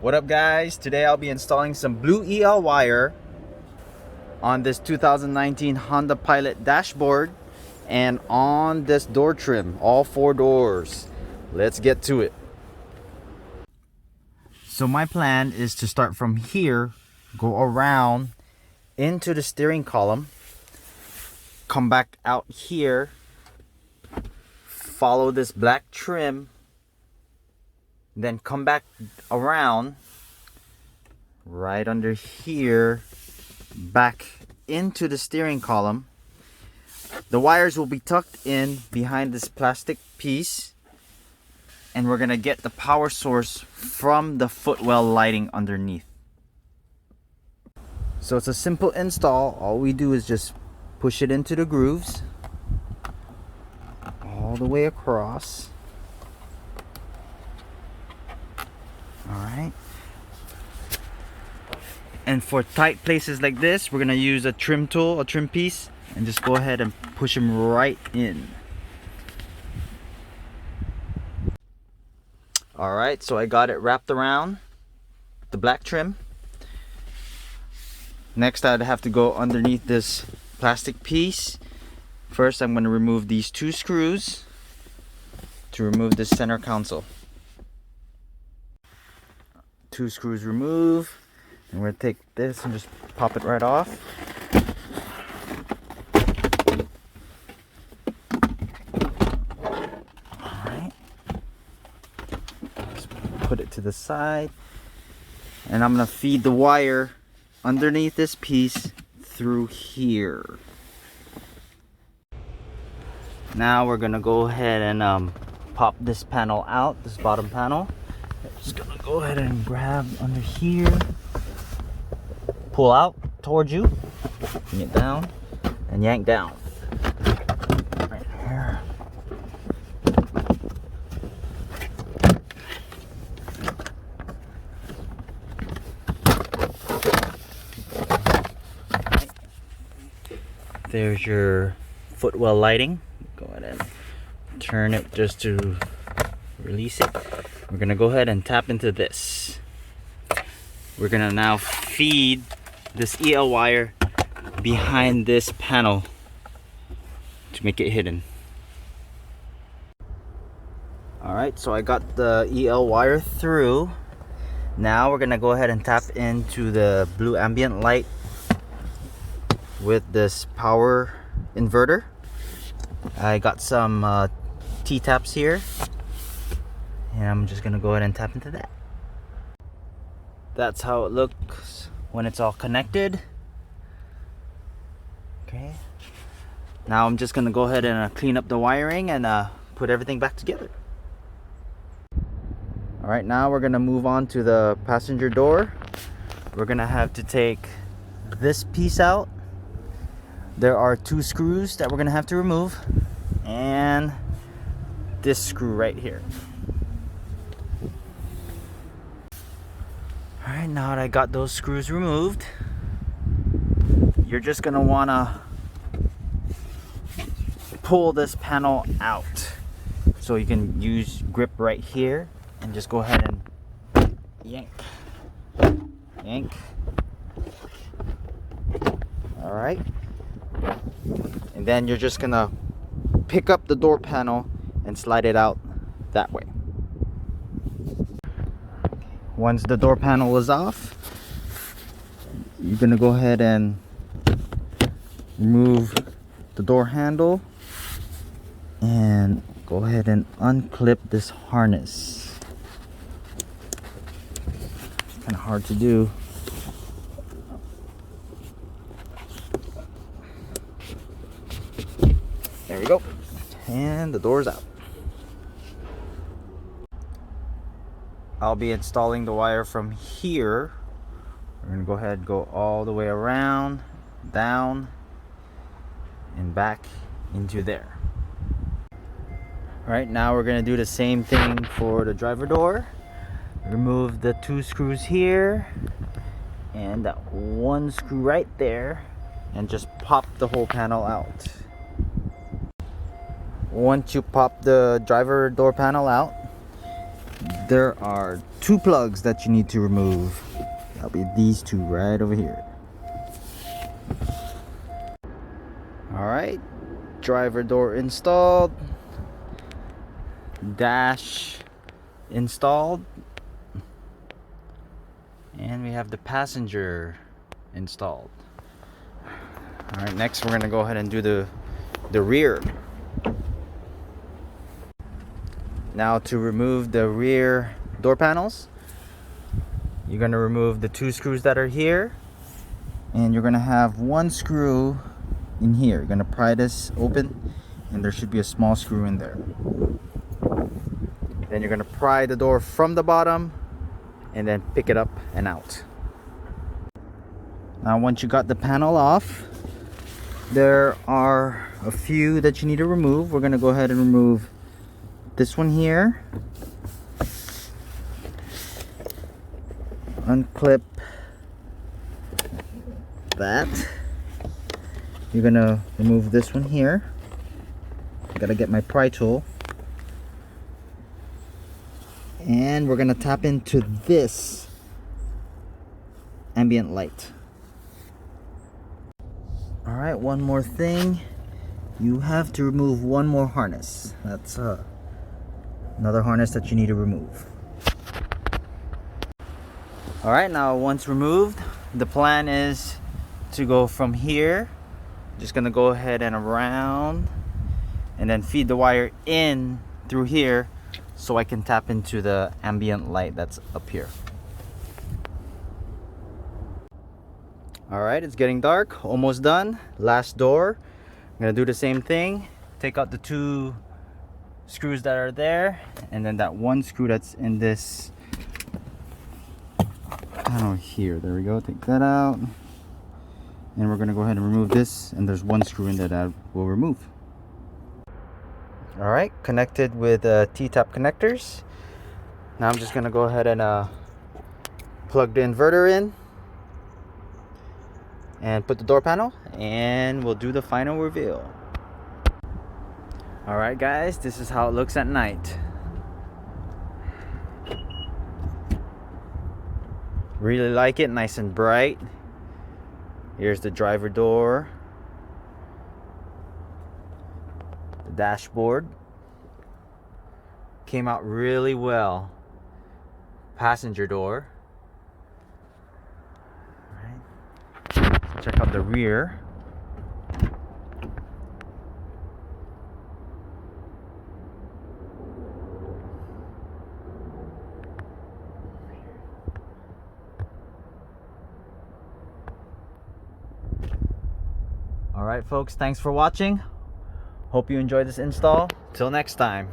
What up guys? Today I'll be installing some blue EL wire on this 2019 Honda Pilot dashboard and on this door trim, all 4 doors. Let's get to it. So my plan is to start from here, go around into the steering column, come back out here, follow this black trim, then come back around right under here, back into the steering column. The wires will be tucked in behind this plastic piece, and we're gonna get the power source from the footwell lighting underneath. So it's a simple install. All we do is just push it into the grooves all the way across. Alright, and for tight places like this, we're gonna use a trim tool, a trim piece, and just go ahead and push them right in. Alright, so I got it wrapped around the black trim. Next, I'd have to go underneath this plastic piece. First, I'm going to remove these 2 screws to remove this center console. 2 screws removed, and we're going to take this and just pop it right off. Alright, just put it to the side, and I'm going to feed the wire underneath this piece through here. Now we're going to go ahead and pop this panel out, this bottom panel. Just gonna go ahead and grab under here, pull out towards you, bring it down, and yank down. Right here. Right. There's your footwell lighting. Go ahead and turn it just to release it. We're gonna go ahead and tap into this. We're gonna now feed this EL wire behind this panel to make it hidden. Alright, so I got the EL wire through. Now we're gonna go ahead and tap into the blue ambient light with this power inverter. I got some T-taps here, and I'm just gonna go ahead and tap into that. That's how it looks when it's all connected. Okay, now I'm just gonna go ahead and clean up the wiring and put everything back together. Alright, now we're gonna move on to the passenger door. We're gonna have to take this piece out. There are 2 screws that we're gonna have to remove, and this screw right here. Alright, now that I got those screws removed, you're just gonna wanna pull this panel out. So you can use grip right here and just go ahead and yank. Yank. Alright. And then you're just gonna pick up the door panel and slide it out that way. Once the door panel is off, you're gonna go ahead and remove the door handle and go ahead and unclip this harness. It's kind of hard to do. There we go, and the door's out. I'll be installing the wire from here. We're gonna go ahead and go all the way around, down, and back into there. Right now we're gonna do the same thing for the driver door. Remove the 2 screws here and that 1 screw right there, and just pop the whole panel out. Once you pop the driver door panel out, there are two plugs that you need to remove. That'll be these two right over here. Alright, driver door installed, dash installed, and we have the passenger installed. Alright, next we're gonna go ahead and do the rear. Now to remove the rear door panels, you're gonna remove the two screws that are here, and you're gonna have one screw in here. You're gonna pry this open, and there should be a small screw in there. Then you're gonna pry the door from the bottom and then pick it up and out. Now once you got the panel off, there are a few that you need to remove. We're gonna go ahead and remove this one here, unclip that. You're gonna remove this one here. I gotta get my pry tool, and we're gonna tap into this ambient light. All right, one more thing, you have to remove one more harness. That's another harness that you need to remove. All right, now once removed, the plan is to go from here, just gonna go ahead and around, and then feed the wire in through here so I can tap into the ambient light that's up here. All right, it's getting dark, almost done. Last door, I'm gonna do the same thing. Take out the two screws that are there, and then that one screw that's in this panel here. There we go, take that out. And we're gonna go ahead and remove this, and there's one screw in there that we'll remove. All right, connected with T-tap connectors. Now I'm just gonna go ahead and plug the inverter in and put the door panel, and we'll do the final reveal. All right guys, this is how it looks at night. Really like it, nice and bright. Here's the driver door, the dashboard. Came out really well. Passenger door. All right. Check out the rear. Alright folks, thanks for watching. Hope you enjoyed this install. Till next time.